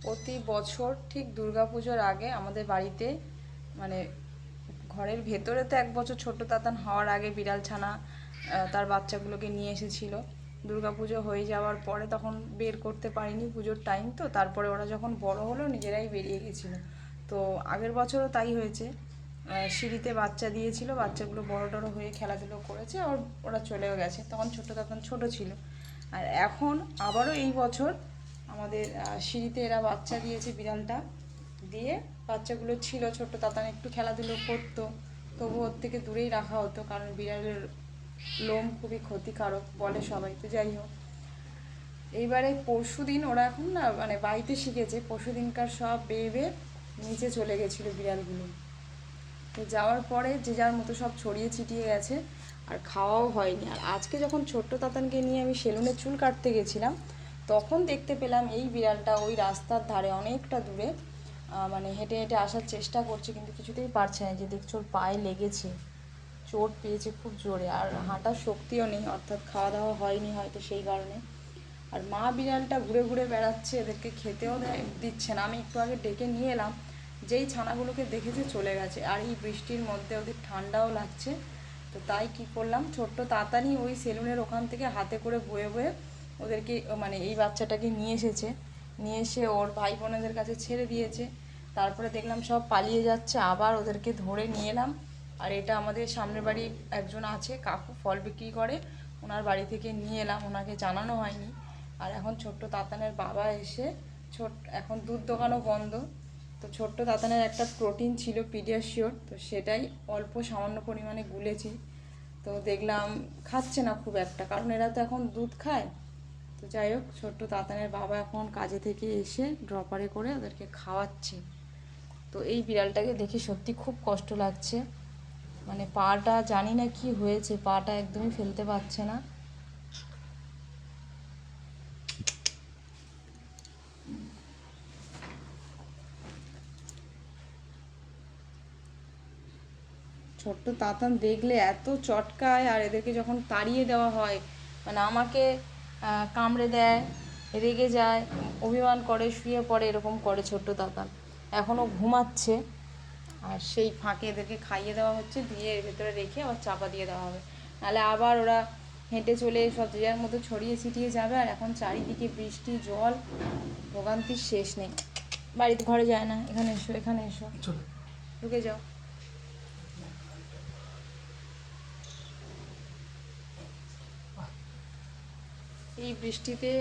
প্রতি বছর ঠিক দুর্গাপুজোর আগে আমাদের বাড়িতে মানে ঘরের ভেতরে তো এক বছর ছোট্ট তাতান হওয়ার আগে বিড়াল ছানা তার বাচ্চাগুলোকে নিয়ে এসেছিল। দুর্গাপুজো হয়ে যাওয়ার পরে তখন বের করতে পারিনি, পুজোর টাইম তো। তারপরে ওরা যখন বড় হলো নিজেরাই বেরিয়ে গেছিলো। তো আগের বছরও তাই হয়েছে, সিঁড়িতে বাচ্চা দিয়েছিল, বাচ্চাগুলো বড় টড়ো হয়ে খেলাধুলো করেছে আর ওরা চলেও গেছে। তখন ছোট্ট তাতান ছোট ছিল। আর এখন আবারও এই বছর আমাদের সিঁড়িতে এরা বাচ্চা দিয়েছে, বিড়ালটা দিয়ে বাচ্চাগুলো ছিল, ছোট্ট তাতান একটু খেলাধুলো করতো, তবু ওর থেকে দূরেই রাখা হতো, কারণ বিড়ালের লোম খুবই ক্ষতিকারক বলে সবাই। তো যাই হোক, এইবারে পরশু দিন ওরা এখন না মানে বাড়িতে শিখেছে, পরশু দিনকার সব বেয়ে বেয়ে নিচে চলে গেছিলো বিড়ালগুলো। তো যাওয়ার পরে যে যার মতো সব ছড়িয়ে ছিটিয়ে গেছে, আর খাওয়াও হয়নি। আর আজকে যখন ছোট্ট তাতানকে নিয়ে আমি সেলুনে চুল কাটতে গেছিলাম, তখন দেখতে পেলাম এই বিড়ালটা ওই রাস্তার ধারে অনেকটা দূরে মানে হেঁটে হেঁটে আসার চেষ্টা করছে, কিন্তু কিছুতেই পারছে না। যে দেখছো ওর পায়ে লেগেছে, চোট পেয়েছে খুব জোরে, আর হাঁটার শক্তিও নেই, অর্থাৎ খাওয়া দাওয়া হয়নি হয়তো সেই কারণে। আর মা বিড়ালটা ঘুরে ঘুরে বেড়াচ্ছে, এদেরকে খেতেও দিচ্ছে না। আমি একটু আগে ডেকে নিয়ে এলাম, যেই ছানাগুলোকে দেখেছে চলে গেছে। আর এই বৃষ্টির মধ্যে ওদের ঠান্ডাও লাগছে। তো তাই কি করলাম, ছোট্ট তাতানি ওই সেলুনের ওখান থেকে হাতে করে বয়ে বয়ে ওদেরকে মানে এই বাচ্চাটাকে নিয়ে এসেছে, নিয়ে এসে ওর ভাই বোনেদের কাছে ছেড়ে দিয়েছে। তারপরে দেখলাম সব পালিয়ে যাচ্ছে, আবার ওদেরকে ধরে নিয়ে এলাম। আর এটা আমাদের সামনের বাড়ি একজন আছে কাকু, ফল বিক্রি করে, ওনার বাড়ি থেকে নিয়ে এলাম, ওনাকে জানানো হয়নি। আর এখন ছোট্ট তাতানের বাবা এসে এখন দুধ দোকানও বন্ধ, তো ছোট্ট তাতানের একটা প্রোটিন ছিল পিডিয়াশিওর, তো সেটাই অল্প সামান্য পরিমাণে গুলেছি। তো দেখলাম খাচ্ছে না খুব একটা, কারণ এরা তো এখন দুধ খায়। তো যাই হোক, ছোট্ট তাতানের বাবা এখন কাজে থেকে এসে ড্রপারে করে ওদেরকে খাওয়াচ্ছে। তো এই বিড়ালটাকে দেখে সত্যি খুব কষ্ট লাগছে, মানে পাটা জানি না কি হয়েছে, পাটা একদমই ফেলতে পারছে না। ছোট্ট তাতান দেখলে এত চটকায়, আর এদেরকে যখন তাড়িয়ে দেওয়া হয় মানে আমাকে কামড়ে দেয়, রেগে যায়, অভিমান করে, শুয়ে পড়ে, এরকম করে ছোট্ট তাতান। এখনও ঘুমাচ্ছে, আর সেই ফাঁকে এদেরকে খাইয়ে দেওয়া হচ্ছে, দিয়ে এর ভেতরে রেখে আবার চাপা দিয়ে দেওয়া হবে, নাহলে আবার ওরা হেঁটে চলে সব যে যার মতো ছড়িয়ে ছিটিয়ে যাবে। আর এখন চারিদিকে বৃষ্টি, জল, ভোগান্তির শেষ নেই। বাড়িতে ঘরে যায় না, এখানে এসো, এখানে এসো, ঢুকে যাও। এই বৃষ্টিতে